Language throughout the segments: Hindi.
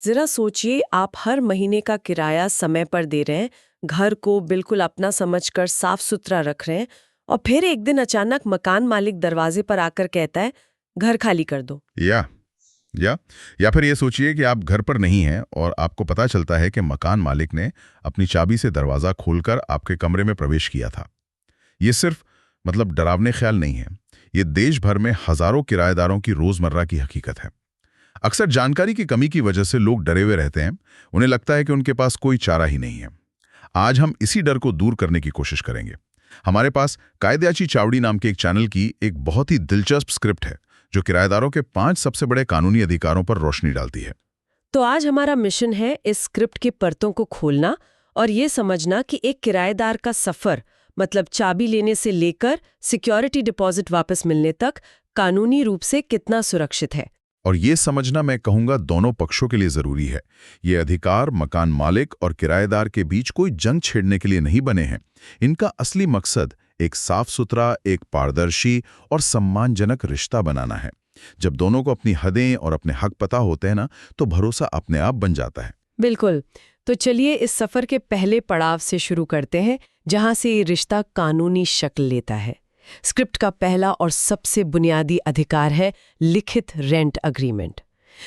जरा सोचिए, आप हर महीने का किराया समय पर दे रहे हैं, घर को बिल्कुल अपना समझकर साफ सुथरा रख रहे हैं, और फिर एक दिन अचानक मकान मालिक दरवाजे पर आकर कहता है, घर खाली कर दो। या या या फिर ये सोचिए कि आप घर पर नहीं हैं और आपको पता चलता है कि मकान मालिक ने अपनी चाबी से दरवाजा खोलकर आपके कमरे में प्रवेश किया था। ये सिर्फ डरावने ख्याल नहीं है। ये देश भर में हजारों किराएदारों की रोजमर्रा की हकीकत है। अक्सर जानकारी की कमी की वजह से लोग डरे हुए रहते हैं। उन्हें लगता है कि उनके पास कोई चारा ही नहीं है। आज हम इसी डर को दूर करने की कोशिश करेंगे। हमारे पास कायदेयाची चावड़ी नाम के एक चैनल की एक बहुत ही दिलचस्प स्क्रिप्ट है जो किराएदारों के 5 सबसे बड़े कानूनी अधिकारों पर रोशनी डालती है। तो आज हमारा मिशन है इस स्क्रिप्ट की परतों को खोलना और ये समझना कि एक किराएदार का सफर, मतलब चाबी लेने से लेकर सिक्योरिटी डिपॉजिट वापस मिलने तक, कानूनी रूप से कितना सुरक्षित है। और ये समझना, मैं कहूंगा, दोनों पक्षों के लिए जरूरी है। ये अधिकार मकान मालिक और किराएदार के बीच कोई जंग छेड़ने के लिए नहीं बने हैं। इनका असली मकसद एक साफ सुथरा, एक पारदर्शी और सम्मानजनक रिश्ता बनाना है। जब दोनों को अपनी हदें और अपने हक पता होते हैं ना, तो भरोसा अपने आप बन जाता है। बिल्कुल। तो चलिए इस सफर के पहले पड़ाव से शुरू करते हैं, जहां से ये रिश्ता कानूनी शक्ल लेता है। स्क्रिप्ट का पहला और सबसे बुनियादी अधिकार है लिखित रेंट अग्रीमेंट।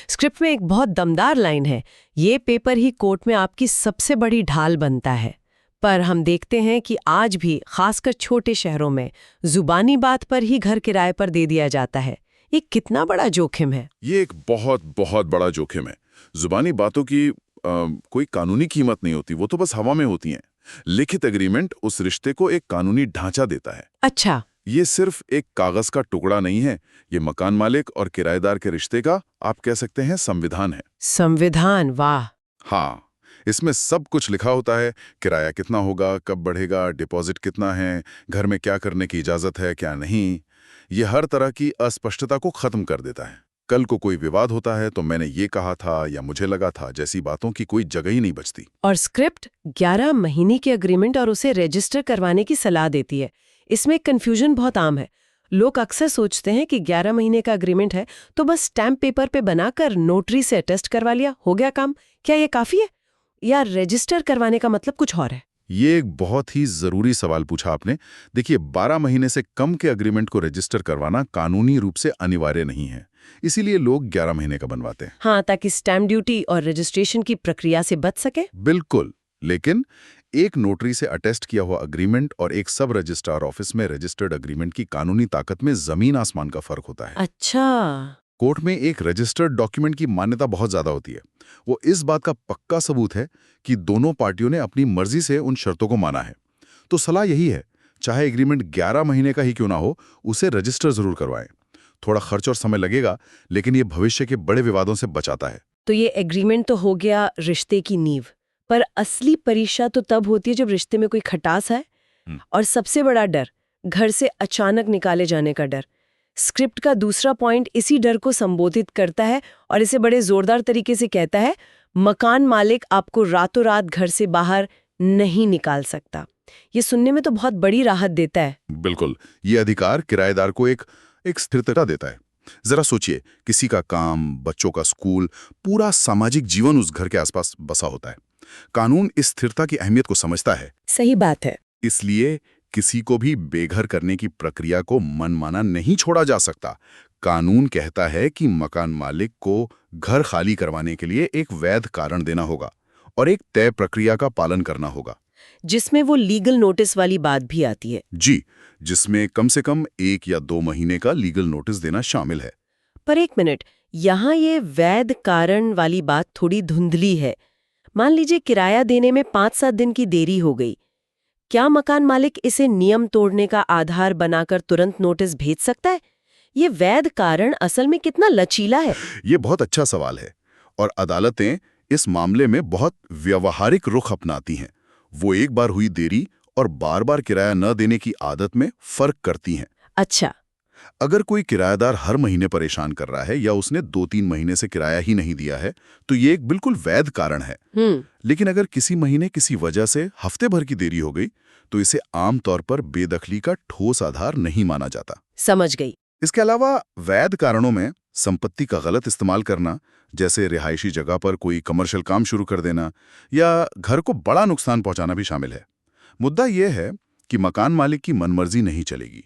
स्क्रिप्ट में एक बहुत दमदार लाइन है, ये पेपर ही कोर्ट में आपकी सबसे बड़ी ढाल बनता है। पर हम देखते हैं कि आज भी, खासकर छोटे शहरों में, जुबानी बात पर ही घर किराए पर दे दिया जाता है। ये कितना बड़ा जोखिम है। ये एक बहुत बहुत बड़ा जोखिम है। जुबानी बातों की कोई कानूनी कीमत नहीं होती, वो तो बस हवा में होती हैं। लिखित एग्रीमेंट उस रिश्ते को एक कानूनी ढांचा देता है। अच्छा। ये सिर्फ एक कागज का टुकड़ा नहीं है, ये मकान मालिक और किराएदार के रिश्ते का, आप कह सकते हैं, संविधान है। संविधान, वाह। हाँ, इसमें सब कुछ लिखा होता है। किराया कितना होगा, कब बढ़ेगा, डिपॉजिट कितना है, घर में क्या करने की इजाजत है, क्या नहीं। ये हर तरह की अस्पष्टता को खत्म कर देता है। कल को कोई विवाद होता है तो मैंने ये कहा था या मुझे लगा था जैसी बातों की कोई जगह ही नहीं बचती। और स्क्रिप्ट 11 महीने की एग्रीमेंट और उसे रजिस्टर करवाने की सलाह देती है। इसमें कंफ्यूजन बहुत आम है। लोग अक्सर सोचते हैं कि 11 महीने का एग्रीमेंट है तो बस स्टैम्प पेपर पे बनाकर नोटरी से अटेस्ट करवा लिया, हो गया काम। क्या ये काफी है, या रजिस्टर करवाने का मतलब कुछ और है? ये एक बहुत ही जरूरी सवाल पूछा आपने। देखिए, 12 महीने से कम के एग्रीमेंट को रजिस्टर करवाना कानूनी रूप से अनिवार्य नहीं है, इसीलिए लोग 11 महीने का बनवाते हैं। हाँ, ताकि स्टैम्प ड्यूटी और रजिस्ट्रेशन की प्रक्रिया से बच सके। बिल्कुल। लेकिन एक नोटरी से अटेस्ट किया हुआ एग्रीमेंट और एक सब रजिस्ट्रार ऑफिस में रजिस्टर्ड एग्रीमेंट की कानूनी ताकत में जमीन आसमान का फर्क होता है। अच्छा। कोर्ट में एक रजिस्टर्ड डॉक्यूमेंट की मान्यता बहुत ज्यादा होती है। वो इस बात का पक्का सबूत है कि दोनों पार्टियों ने अपनी मर्जी से उन शर्तों को माना है। तो सलाह यही है, चाहे एग्रीमेंट 11 महीने का ही क्यों ना हो, उसे रजिस्टर जरूर करवाएं। थोड़ा खर्च और समय लगेगा, लेकिन ये भविष्य के बड़े विवादों से बचाता है। तो ये एग्रीमेंट तो हो गया रिश्ते की नींव, पर असली परीक्षा तो तब होती है जब रिश्ते में कोई खटास है। और सबसे बड़ा डर, घर से अचानक निकाले जाने का डर। स्क्रिप्ट का दूसरा पॉइंट इसी डर को संबोधित करता है और इसे बड़े जोरदार तरीके से कहता है, मकान मालिक आपको रातों रात घर से बाहर नहीं निकाल सकता। ये सुनने में तो बहुत बड़ी राहत देता है। बिल्कुल। ये अधिकार किराएदार को एक स्थिरता देता है। जरा सोचिए, किसी का काम, बच्चों का स्कूल, पूरा सामाजिक जीवन उस घर के आसपास बसा होता है। कानून इस स्थिरता की अहमियत को समझता है। सही बात है। इसलिए किसी को भी बेघर करने की प्रक्रिया को मनमाना नहीं छोड़ा जा सकता। कानून कहता है कि मकान मालिक को घर खाली करवाने के लिए एक वैध कारण देना होगा और एक तय प्रक्रिया का पालन करना होगा, जिसमें वो लीगल नोटिस वाली बात भी आती है। जी, जिसमें कम से कम 1 या 2 महीने का लीगल नोटिस देना शामिल है। पर एक मिनट, यहाँ ये वैध कारण वाली बात थोड़ी धुंधली है। मान लीजिए किराया देने में 5-7 दिन की देरी हो गई, क्या मकान मालिक इसे नियम तोड़ने का आधार बनाकर तुरंत नोटिस भेज सकता है? ये वैध कारण असल में कितना लचीला है? ये बहुत अच्छा सवाल है और अदालतें इस मामले में बहुत व्यवहारिक रुख अपनाती हैं। वो एक बार हुई देरी और बार-बार किराया न देने की आदत में फर्क करती हैं। अच्छा। अगर कोई किराएदार हर महीने परेशान कर रहा है या उसने 2-3 महीने से किराया ही नहीं दिया है, तो ये एक बिल्कुल वैध कारण है। लेकिन अगर किसी महीने किसी वजह से हफ्ते भर की देरी हो गई, तो इसे आमतौर पर बेदखली का ठोस आधार नहीं माना जाता। समझ गई। इसके अलावा वैध कारणों में संपत्ति का गलत इस्तेमाल करना, जैसे रिहायशी जगह पर कोई कमर्शियल काम शुरू कर देना या घर को बड़ा नुकसान पहुंचाना भी शामिल है। मुद्दा यह है कि मकान मालिक की मनमर्जी नहीं चलेगी,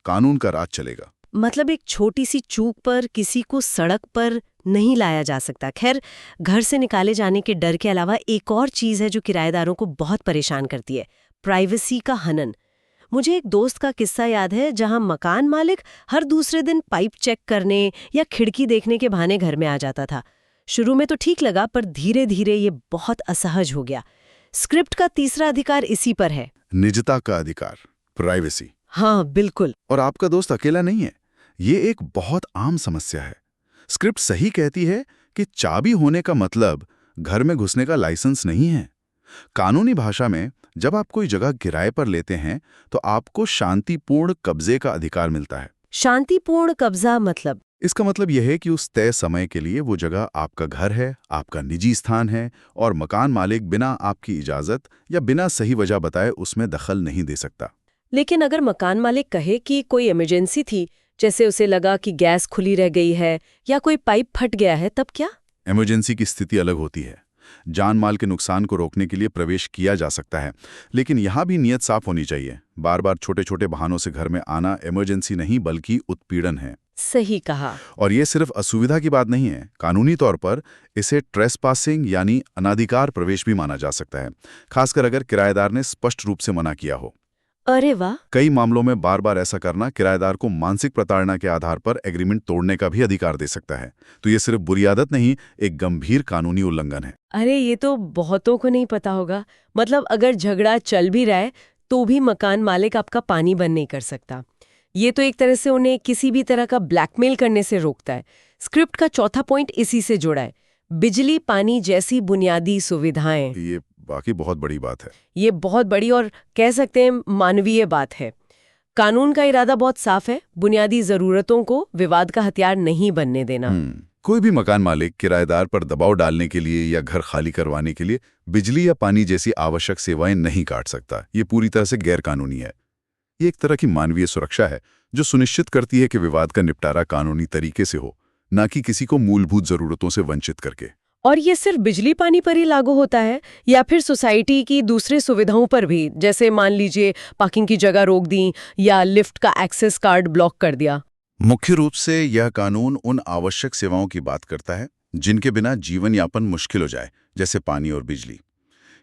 कानून का राज चलेगा। मतलब एक छोटी सी चूक पर किसी को सड़क पर नहीं लाया जा सकता। खैर, घर से निकाले जाने के डर के अलावा एक और चीज है जो किराएदारों को बहुत परेशान करती है, प्राइवेसी का हनन। मुझे एक दोस्त का किस्सा याद है जहां मकान मालिक हर दूसरे दिन पाइप चेक करने या खिड़की देखने के बहाने घर में आ जाता था। शुरू में तो ठीक लगा, पर धीरे धीरे ये बहुत असहज हो गया। स्क्रिप्ट का तीसरा अधिकार इसी पर है, निजता का अधिकार, प्राइवेसी। हाँ बिल्कुल। और आपका दोस्त अकेला नहीं है, ये एक बहुत आम समस्या है। स्क्रिप्ट सही कहती है कि चाबी होने का मतलब घर में घुसने का लाइसेंस नहीं है। कानूनी भाषा में जब आप कोई जगह किराए पर लेते हैं तो आपको शांतिपूर्ण कब्जे का अधिकार मिलता है। शांतिपूर्ण कब्जा मतलब? इसका मतलब यह है कि उस तय समय के लिए वो जगह आपका घर है, आपका निजी स्थान है, और मकान मालिक बिना आपकी इजाजत या बिना सही वजह बताए उसमें दखल नहीं दे सकता। लेकिन अगर मकान मालिक कहे कि कोई इमरजेंसी थी, जैसे उसे लगा कि गैस खुली रह गई है या कोई पाइप फट गया है, तब क्या? इमरजेंसी की स्थिति अलग होती है। जान माल के नुकसान को रोकने के लिए प्रवेश किया जा सकता है, लेकिन यहाँ भी नियत साफ होनी चाहिए। बार बार छोटे छोटे बहानों से घर में आना इमरजेंसी नहीं बल्कि उत्पीड़न है। सही कहा। और ये सिर्फ असुविधा की बात नहीं है, कानूनी तौर पर इसे ट्रेसपासिंग यानी अनाधिकार प्रवेश भी माना जा सकता है, खासकर अगर किराएदार ने स्पष्ट रूप से मना किया हो। अरे वाह। कई मामलों में बार बार ऐसा करना किराएदार को मानसिक प्रताड़ना के आधार पर एग्रीमेंट तोड़ने का भी अधिकार दे सकता है। तो ये सिर्फ बुरी आदत नहीं, एक गंभीर कानूनी उल्लंघन है। अरे ये तो बहुतों को नहीं पता होगा। मतलब अगर झगड़ा चल भी रहा है तो भी मकान मालिक आपका पानी बंद नहीं कर सकता। ये तो एक तरह से उन्हें किसी भी तरह का ब्लैकमेल करने से रोकता है। स्क्रिप्ट का चौथा पॉइंट इसी से जुड़ा है, बिजली पानी जैसी बुनियादी सुविधाएं। ये बाकी बहुत बड़ी बात है। ये बहुत बड़ी और कह सकते हैं मानवीय बात है। कानून का इरादा बहुत साफ है, बुनियादी जरूरतों को विवाद का हथियार नहीं बनने देना। कोई भी मकान मालिक किराएदार पर दबाव डालने के लिए या घर खाली करवाने के लिए बिजली या पानी जैसी आवश्यक सेवाएं नहीं काट सकता। ये पूरी तरह से गैर कानूनी है। ये एक तरह की मानवीय सुरक्षा है जो सुनिश्चित करती है कि विवाद का निपटारा कानूनी तरीके से हो, न कि किसी को मूलभूत जरूरतों से वंचित करके। और ये सिर्फ बिजली पानी पर ही लागू होता है या फिर सोसाइटी की दूसरे सुविधाओं पर भी? जैसे मान लीजिए पार्किंग की जगह रोक दी या लिफ्ट का एक्सेस कार्ड ब्लॉक कर दिया। मुख्य रूप से यह कानून उन आवश्यक सेवाओं की बात करता है जिनके बिना जीवन यापन मुश्किल हो जाए, जैसे पानी और बिजली।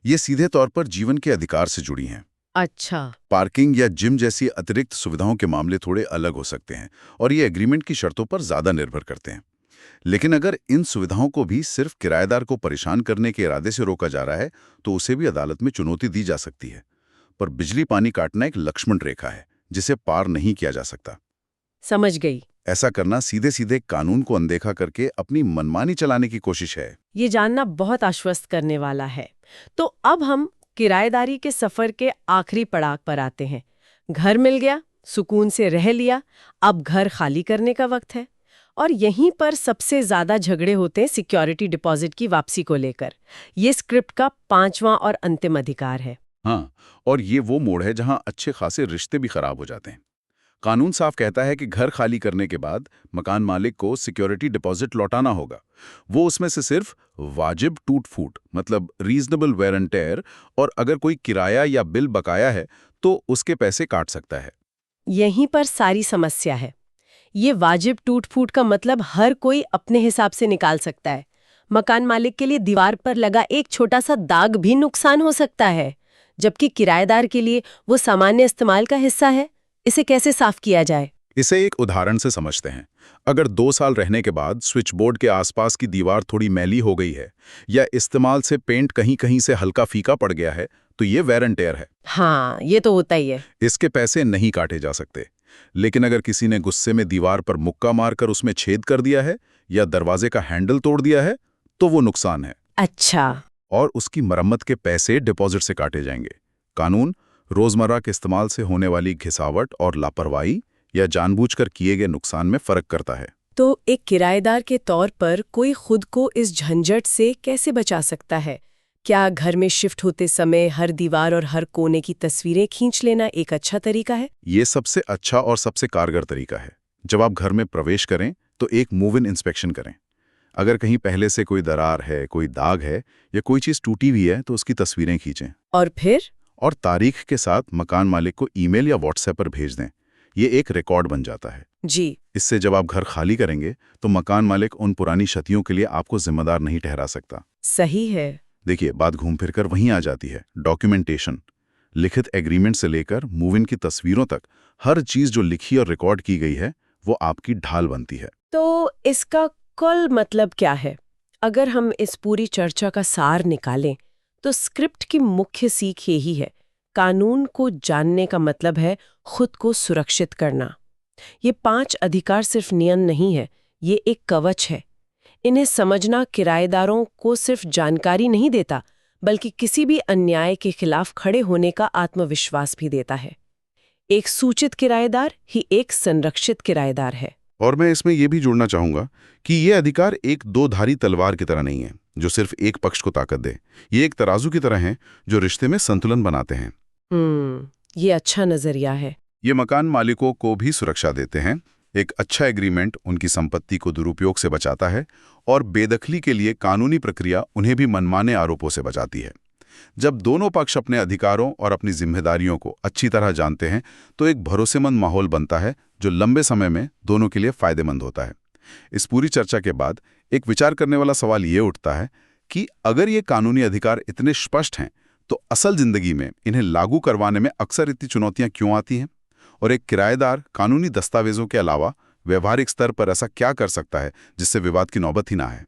ये सीधे तौर पर जीवन के अधिकार से जुड़ी हैं। अच्छा। पार्किंग या जिम जैसी अतिरिक्त सुविधाओं के मामले थोड़े अलग हो सकते हैं और ये एग्रीमेंट की शर्तों पर ज्यादा निर्भर करते हैं। लेकिन अगर इन सुविधाओं को भी सिर्फ किराएदार को परेशान करने के इरादे से रोका जा रहा है तो उसे भी अदालत में चुनौती दी जा सकती है। पर बिजली पानी काटना एक लक्ष्मण रेखा है जिसे पार नहीं किया जा सकता। समझ गई। ऐसा करना सीधे सीधे कानून को अनदेखा करके अपनी मनमानी चलाने की कोशिश है। ये जानना बहुत आश्वस्त करने वाला है। तो अब हम किराएदारी के सफर के आखिरी पड़ाव पर आते हैं। घर मिल गया, सुकून से रह लिया, अब घर खाली करने का वक्त है। और यहीं पर सबसे ज्यादा झगड़े होते हैं सिक्योरिटी डिपॉजिट की वापसी को लेकर। ये स्क्रिप्ट का 5वां और अंतिम अधिकार है। हाँ, और ये वो मोड़ है जहां अच्छे खासे रिश्ते भी खराब हो जाते हैं। कानून साफ कहता है कि घर खाली करने के बाद मकान मालिक को सिक्योरिटी डिपॉजिट लौटाना होगा। वो उसमें से सिर्फ वाजिब टूट फूट, मतलब रीजनेबल वेयर एंड टेयर, और अगर कोई किराया या बिल बकाया है तो उसके पैसे काट सकता है। यहीं पर सारी समस्या है। ये वाजिब टूट फूट का मतलब हर कोई अपने हिसाब से निकाल सकता है। मकान मालिक के लिए दीवार पर लगा एक छोटा सा दाग भी नुकसान हो सकता है, जबकि किराएदार के लिए वो सामान्य इस्तेमाल का हिस्सा है। इसे कैसे साफ किया जाए? इसे एक उदाहरण से समझते हैं। अगर 2 साल रहने के बाद स्विच बोर्ड के आसपास की दीवार थोड़ी मैली हो गई है या इस्तेमाल से पेंट कहीं कहीं से हल्का फीका पड़ गया है तो ये वेयर एंड टेयर है। हाँ, ये तो होता ही है। इसके पैसे नहीं काटे जा सकते। लेकिन अगर किसी ने गुस्से में दीवार पर मुक्का मारकर उसमें छेद कर दिया है या दरवाजे का हैंडल तोड़ दिया है तो वो नुकसान है। अच्छा। और उसकी मरम्मत के पैसे डिपॉजिट से काटे जाएंगे। कानून रोजमर्रा के इस्तेमाल से होने वाली घिसावट और लापरवाही या जानबूझकर किए गए नुकसान में फर्क करता है। तो एक किराएदार के तौर पर कोई खुद को इस झंझट से कैसे बचा सकता है? क्या घर में शिफ्ट होते समय हर दीवार और हर कोने की तस्वीरें खींच लेना एक अच्छा तरीका है? ये सबसे अच्छा और सबसे कारगर तरीका है। जब आप घर में प्रवेश करें तो एक मूव इन इंस्पेक्शन करें। अगर कहीं पहले से कोई दरार है, कोई दाग है या कोई चीज़ टूटी हुई है तो उसकी तस्वीरें खींचें और फिर? और तारीख के साथ मकान मालिक को ईमेल या व्हाट्सएप पर भेज दें। ये एक रिकॉर्ड बन जाता है। जी। इससे जब आप घर खाली करेंगे तो मकान मालिक उन पुरानी क्षतियों के लिए आपको जिम्मेदार नहीं ठहरा सकता। सही है। देखिए, बात घूम फिर कर वहीं आ जाती है, डॉक्यूमेंटेशन। लिखित एग्रीमेंट से लेकर मूव इन की तस्वीरों तक हर चीज जो लिखी और रिकॉर्ड की गई है वो आपकी ढाल बनती है। तो इसका कुल मतलब क्या है? अगर हम इस पूरी चर्चा का सार निकालें तो स्क्रिप्ट की मुख्य सीख यही है, कानून को जानने का मतलब है खुद को सुरक्षित करना। ये 5 अधिकार सिर्फ नियम नहीं है, ये एक कवच है। इन्हें समझना किराएदारों को सिर्फ जानकारी नहीं देता, बल्कि किसी भी अन्याय के खिलाफ खड़े होने का आत्मविश्वास भी देता है। एक सूचित किराएदार ही एक संरक्षित किराएदार है। और मैं इसमें यह भी जोड़ना चाहूंगा कि ये अधिकार एक दो-धारी तलवार की तरह नहीं है जो सिर्फ एक पक्ष को ताकत दे। ये एक तराजू की तरह है जो रिश्ते में संतुलन बनाते हैं। ये अच्छा नजरिया है। ये मकान मालिकों को भी सुरक्षा देते हैं। एक अच्छा एग्रीमेंट उनकी संपत्ति को दुरुपयोग से बचाता है और बेदखली के लिए कानूनी प्रक्रिया उन्हें भी मनमाने आरोपों से बचाती है। जब दोनों पक्ष अपने अधिकारों और अपनी जिम्मेदारियों को अच्छी तरह जानते हैं तो एक भरोसेमंद माहौल बनता है जो लंबे समय में दोनों के लिए फायदेमंद होता है। इस पूरी चर्चा के बाद एक विचार करने वाला सवाल ये उठता है कि अगर ये कानूनी अधिकार इतने स्पष्ट हैं तो असल जिंदगी में इन्हें लागू करवाने में अक्सर इतनी चुनौतियां क्यों आती हैं? और एक किराएदार कानूनी दस्तावेजों के अलावा व्यवहारिक स्तर पर ऐसा क्या कर सकता है जिससे विवाद की नौबत ही ना आए?